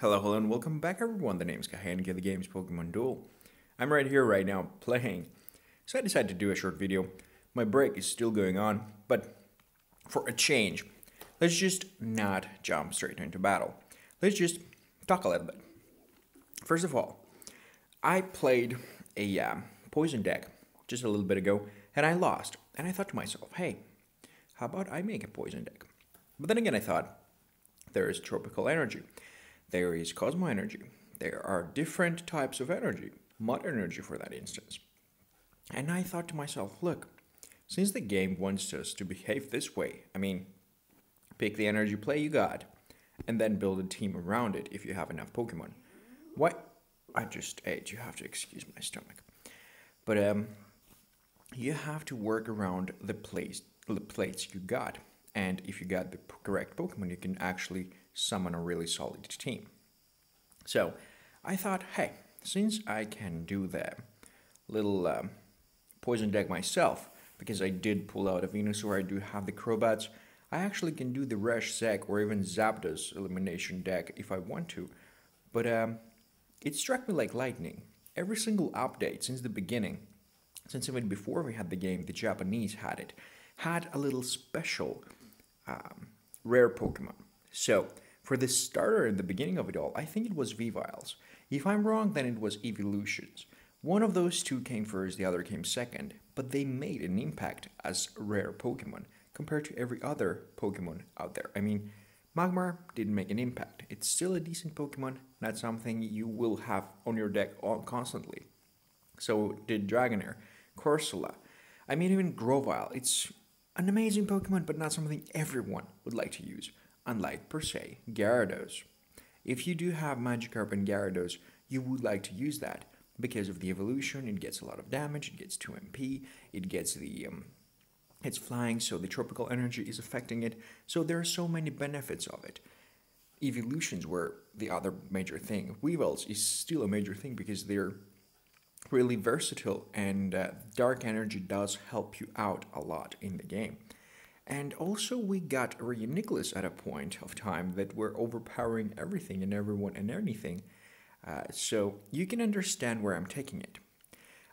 Hello, and welcome back everyone. The name's Kahenkio, the game's Pokemon Duel. I'm right here right now playing, so I decided to do a short video. My break is still going on, but for a change, let's just not jump straight into battle. Let's just talk a little bit. First of all, I played a poison deck just a little bit ago, and I lost. And I thought to myself, hey, how about I make a poison deck? But then again, I thought, there is tropical energy. There is Cosmo energy. There are different types of energy. Mud energy, for that instance. And I thought to myself, look, since the game wants us to behave this way, pick the energy play you got, and then build a team around it if you have enough Pokemon. What? I just ate. You have to excuse my stomach. But you have to work around the plates you got. And if you got the correct Pokemon, you can actually summon a really solid team. So I thought, hey, since I can do the little poison deck myself, because I did pull out a Venusaur, I do have the Crobats, I actually can do the Resh Zek or even Zapdos elimination deck if I want to. But it struck me like lightning. Every single update since the beginning, since even before we had the game, the Japanese had it, had a little special rare Pokemon. So, for the starter in the beginning of it all, I think it was Viviles. If I'm wrong, then it was Evolutions. One of those two came first, the other came second, but they made an impact as rare Pokemon compared to every other Pokemon out there. Magmar didn't make an impact. It's still a decent Pokemon, not something you will have on your deck constantly. So did Dragonair, Corsola, even Grovyle. It's an amazing Pokemon, but not something everyone would like to use, unlike, per se, Gyarados. If you do have Magikarp and Gyarados, you would like to use that. Because of the evolution, it gets a lot of damage, it gets 2 MP, it gets it's flying, so the tropical energy is affecting it, so there are so many benefits of it. Evolutions were the other major thing. Weavils is still a major thing because they're really versatile, and dark energy does help you out a lot in the game. And also we got Reuniclus at a point of time that were overpowering everything and everyone and anything. So you can understand where I'm taking it.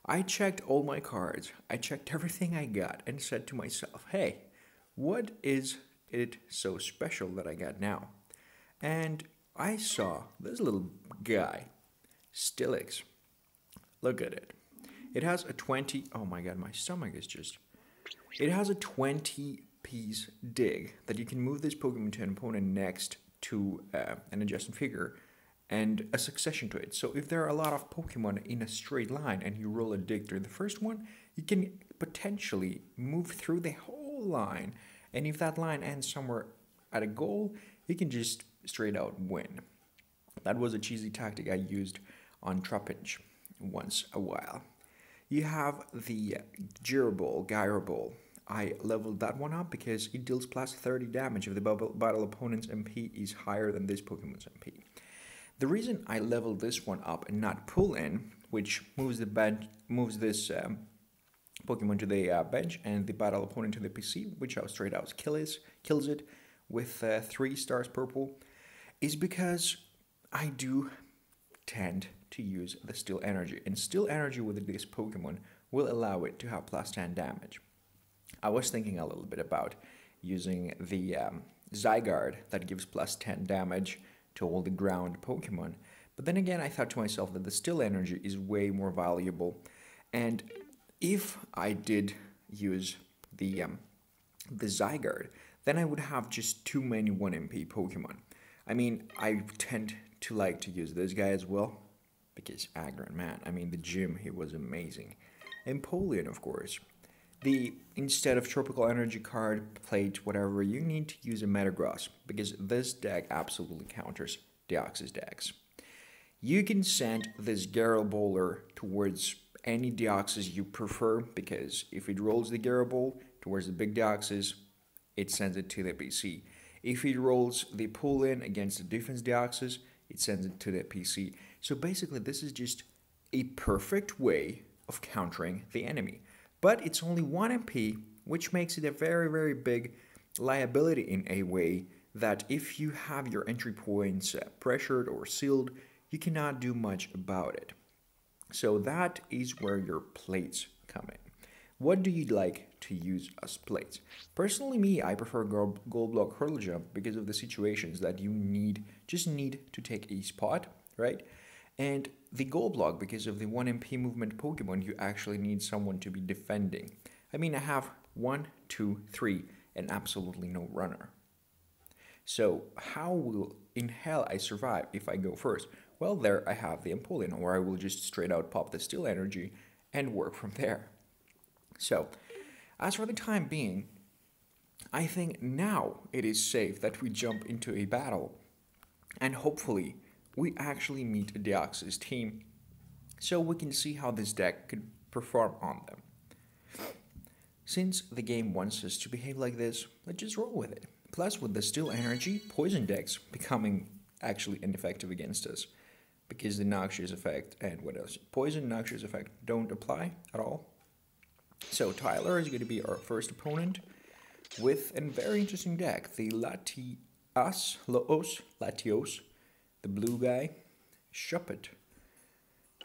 I checked all my cards, I checked everything I got and said to myself, hey, what is it so special that I got now? And I saw this little guy, Steelix. Look at it. It has a 20... Oh my god, my stomach is just... It has a 20-piece dig that you can move this Pokemon to an opponent next to an adjacent figure and a succession to it. So if there are a lot of Pokemon in a straight line and you roll a dig through the first one, you can potentially move through the whole line. And if that line ends somewhere at a goal, you can just straight out win. That was a cheesy tactic I used on Trapinch once a while. You have the Gyro Ball. I leveled that one up because it deals plus 30 damage if the battle opponent's MP is higher than this Pokemon's MP. The reason I leveled this one up and not pull in, which moves this Pokemon to the bench and the battle opponent to the PC, which I'll straight out kills it with 3 stars purple, is because I do tend to use the Steel Energy, and Steel Energy with this Pokemon will allow it to have plus 10 damage. I was thinking a little bit about using the Zygarde that gives plus 10 damage to all the ground Pokemon, but then again I thought to myself that the Steel Energy is way more valuable, and if I did use the Zygarde, then I would have just too many 1 MP Pokemon. I tend to like to use this guy as well, because Aggron, man, the gym, he was amazing. Empoleon, of course. Instead of Tropical Energy card, plate, whatever, you need to use a Metagross, because this deck absolutely counters Deoxys decks. You can send this Gyro Bowler towards any Deoxys you prefer, because if it rolls the Gyro Ball towards the big Deoxys, it sends it to the PC. If it rolls the pull-in against the defense Deoxys, it sends it to the PC. So basically, this is just a perfect way of countering the enemy. But it's only 1 MP, which makes it a very, very big liability in a way that if you have your entry points pressured or sealed, you cannot do much about it. So that is where your plates come in. What do you like to use as plates? Personally, me, I prefer gold block hurdle jump because of the situations that you just need to take a spot, right? And the gold block because of the 1 MP movement Pokemon, you actually need someone to be defending. I mean, I have 1, 2, 3, and absolutely no runner. So how will in hell I survive if I go first? Well, there I have the Empoleon, or I will just straight out pop the Steel Energy and work from there. So, as for the time being, I think now it is safe that we jump into a battle, and hopefully we actually meet Deoxys team, so we can see how this deck could perform on them. Since the game wants us to behave like this, let's just roll with it. Plus, with the Steel Energy, Poison decks becoming actually ineffective against us, because the Noxious effect and what else? Poison, Noxious effect don't apply at all. So Tyler is going to be our first opponent with a very interesting deck. The Latios, the blue guy, Shuppet,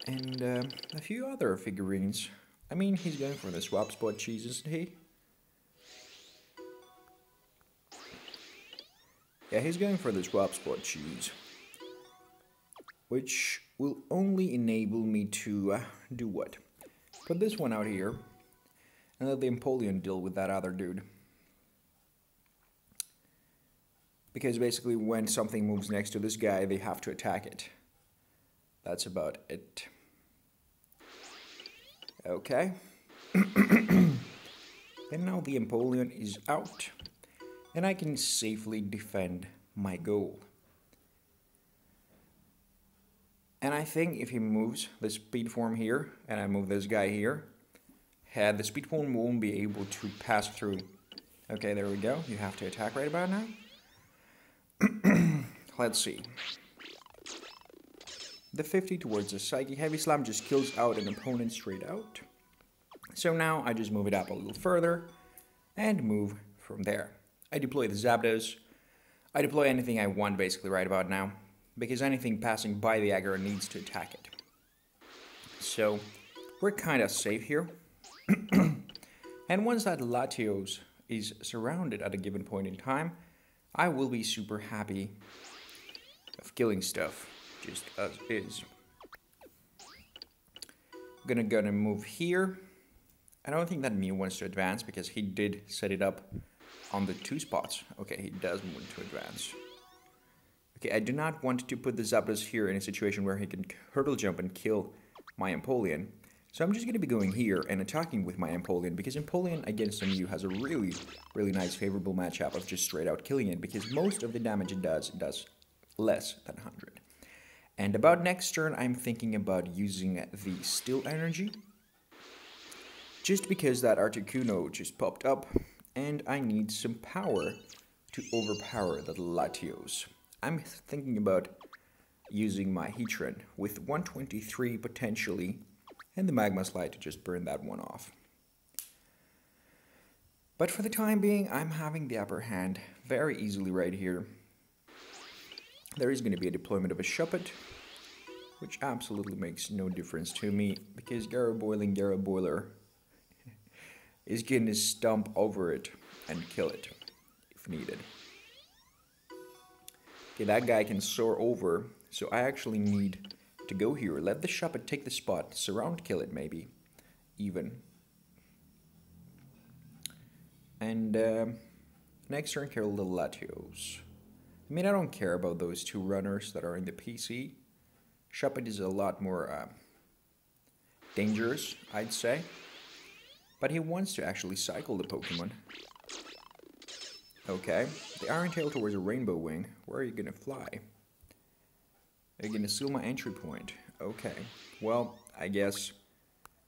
and a few other figurines. I mean, he's going for the swap spot cheese, isn't he? Yeah, he's going for the swap spot cheese, which will only enable me to do what? Put this one out here, and let the Empoleon deal with that other dude. Because basically when something moves next to this guy, they have to attack it. That's about it. Okay. And now the Empoleon is out, and I can safely defend my goal. And I think if he moves the speed form here, and I move this guy here, the speed form won't be able to pass through. Okay, there we go. You have to attack right about now. Let's see. The 50 towards the Psychic Heavy Slam just kills out an opponent straight out. So now I just move it up a little further and move from there. I deploy the Zapdos. I deploy anything I want basically right about now, because anything passing by the aggro needs to attack it. So we're kind of safe here. And once that Latios is surrounded at a given point in time, I will be super happy of killing stuff, just as is. Gonna move here. I don't think that Mew wants to advance because he did set it up on the 2 spots. Okay, he does want to advance. Okay, I do not want to put the Zapdos here in a situation where he can hurdle jump and kill my Empoleon. So I'm just going to be going here and attacking with my Empoleon, because Empoleon against a Mew has a really, really nice favorable matchup of just straight out killing it, because most of the damage it does less than 100. And about next turn, I'm thinking about using the Steel Energy, just because that Articuno just popped up, and I need some power to overpower the Latios. I'm thinking about using my Heatran with 123 potentially, and the Magma Slide to just burn that one off. But for the time being, I'm having the upper hand very easily right here. There is going to be a deployment of a Shuppet, which absolutely makes no difference to me, because Garaboiler is going to stomp over it and kill it if needed. Okay, that guy can soar over, so I actually need to go here. Let the Shuppet take the spot, surround kill it maybe, even. And next turn kill the Latios. I mean, I don't care about those 2 runners that are in the PC. Shuppet is a lot more dangerous, I'd say. But he wants to actually cycle the Pokemon. Okay, the Iron Tail towards a Rainbow Wing. Where are you gonna fly? Are you gonna seal my entry point? Okay, well, I guess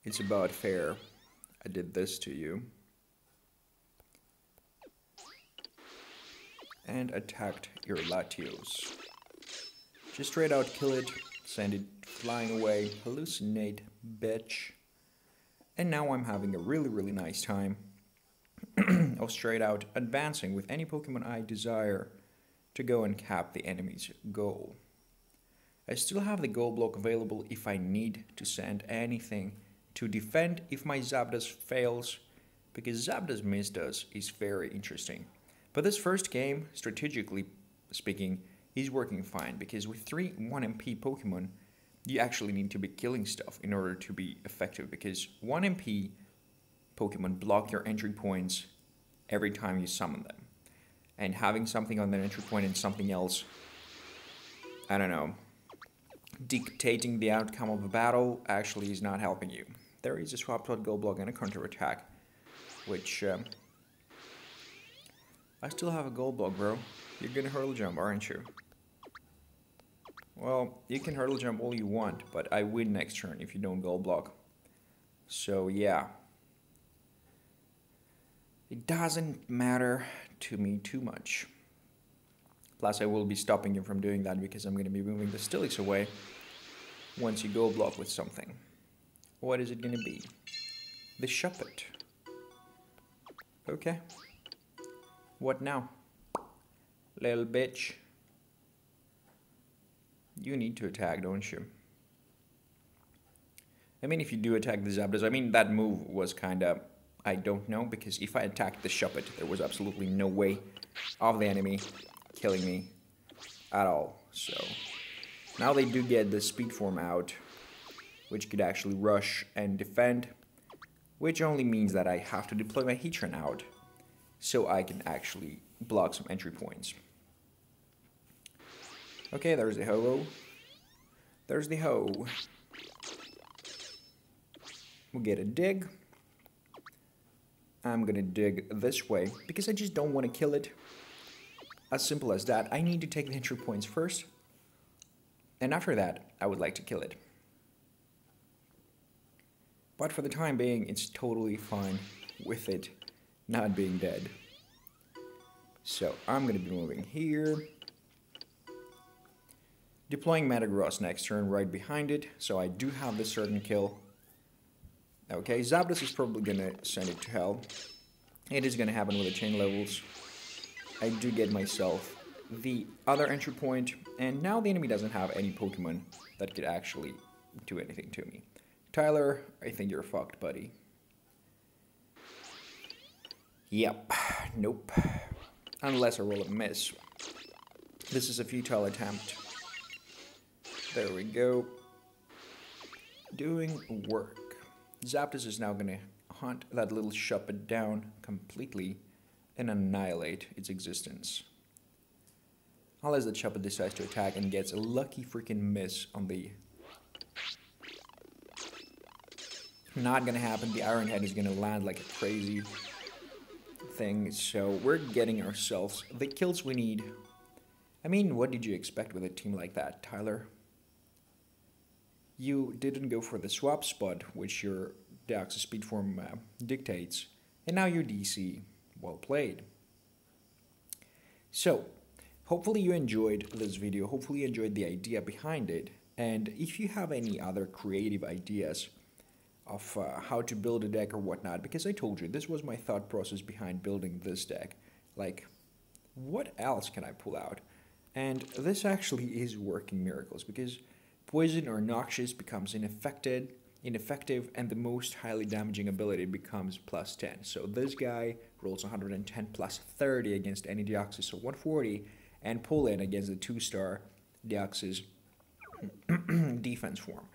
it's about fair. I did this to you. And attacked your Latios. Just straight out kill it, send it flying away, hallucinate, bitch. And now I'm having a really, really nice time of straight out advancing with any Pokemon I desire to go and cap the enemy's goal. I still have the goal block available if I need to send anything to defend if my Zapdos fails, because Zapdos Misdas is very interesting. But this first game, strategically speaking, is working fine, because with 3 1MP Pokemon, you actually need to be killing stuff in order to be effective, because 1MP Pokemon block your entry points every time you summon them. And having something on their entry point and something else, I don't know, dictating the outcome of a battle actually is not helping you. There is a swap shot, goal block, and a counter attack, which I still have a goal block, bro. You're gonna hurdle jump, aren't you? Well, you can hurdle jump all you want, but I win next turn if you don't goal block. So yeah, it doesn't matter to me too much. Plus, I will be stopping you from doing that because I'm going to be moving the Steelix away once you goal block with something. What is it going to be? The Shuppet. Okay. What now? Little bitch. You need to attack, don't you? I mean, if you do attack the Zapdos, I mean, that move was kind of, I don't know, because if I attacked the Shuppet, there was absolutely no way of the enemy killing me at all. So now they do get the speed form out, which could actually rush and defend, which only means that I have to deploy my Heatran out so I can actually block some entry points. Okay, there's the Ho-Oh. There's the Ho. We'll get a dig. I'm gonna dig this way because I just don't want to kill it. As simple as that. I need to take the entry points first, and after that, I would like to kill it. But for the time being, it's totally fine with it not being dead. So I'm gonna be moving here, deploying Metagross next turn right behind it, so I do have this certain kill. Okay, Zapdos is probably gonna send it to hell. It is gonna happen with the chain levels. I do get myself the other entry point, and now the enemy doesn't have any Pokemon that could actually do anything to me. Tyler, I think you're fucked, buddy. Yep, nope. Unless I roll a miss. This is a futile attempt. There we go. Doing work. Zapdos is now gonna hunt that little Shuppet down completely and annihilate its existence. Unless the Shuppet decides to attack and gets a lucky freaking miss on the... Not gonna happen. The Iron Head is gonna land like a crazy thing, so we're getting ourselves the kills we need. I mean, what did you expect with a team like that, Tyler? You didn't go for the swap spot, which your Deoxys speed form dictates, and now you're DC. Well played. So, hopefully you enjoyed this video, hopefully you enjoyed the idea behind it, and if you have any other creative ideas of how to build a deck or whatnot, because I told you, this was my thought process behind building this deck. Like, what else can I pull out? And this actually is working miracles, because Poison or Noxious becomes ineffective, and the most highly damaging ability becomes +10. So this guy rolls 110 +30 against any Deoxys, so 140, and pull in against the 2-star Deoxys defense form.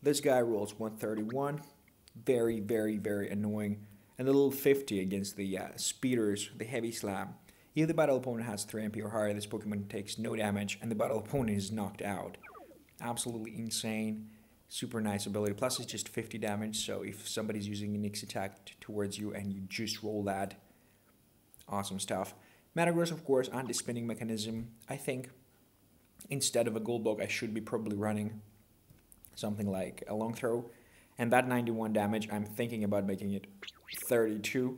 This guy rolls 131, very, very, very annoying, and a little 50 against the speeders, the heavy slam. If the battle opponent has 3 MP or higher, this Pokemon takes no damage, and the battle opponent is knocked out. Absolutely insane. Super nice ability. Plus it's just 50 damage, so if somebody's using a Nyx attack towards you and you just roll that, awesome stuff. Metagross, of course, anti-spinning mechanism. I think instead of a gold block, I should be probably running something like a long throw. And that 91 damage, I'm thinking about making it 32.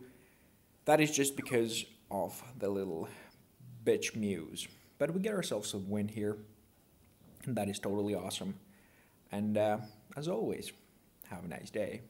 That is just because of the little bitch Muse. But we get ourselves a win here. And that is totally awesome. And as always, have a nice day.